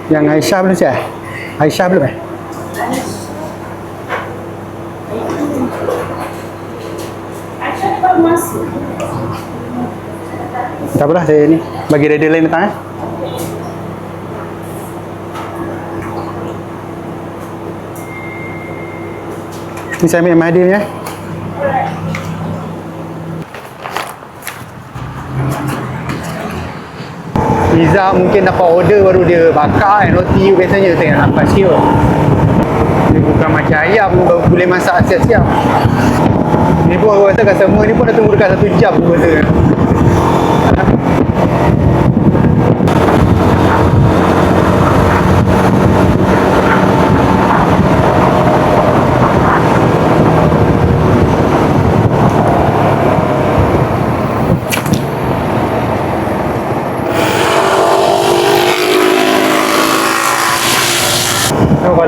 Yang Aisyah belum siap? Aisyah belum eh? Aisyah baru masuk. Tak apalah, saya ni bagi rider lain datang eh. Ni saya ambil Mahdi ni eh. Pizza mungkin dapat order baru dia bakar kan. Roti biasanya tengok lambat sikit. Dia bukan macam ayam boleh masak siap-siap. Ni pun aku rasa customer ni pun dah tunggu dekat 1 jam aku rasa.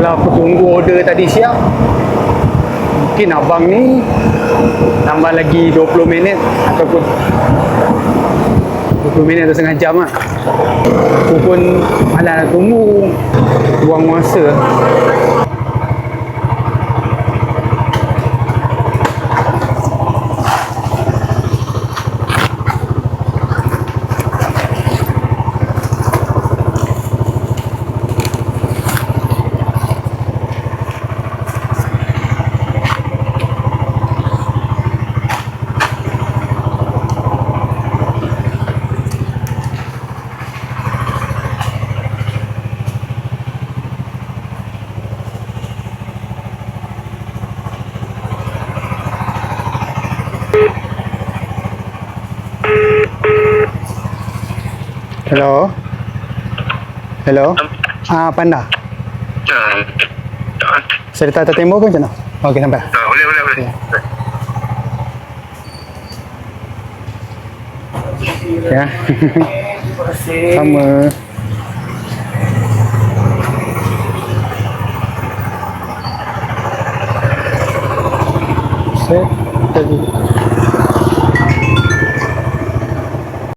Kalau aku tunggu order tadi siap, mungkin abang ni tambah lagi 20 minit ataupun 20 minit atau setengah jam lah. Aku pun malas nak tunggu, buang masa. Hello. Hello. Panda. Saya letak atas tembok ke macam mana? Okey, sampai. Boleh. Ya. Sama. Set tadi.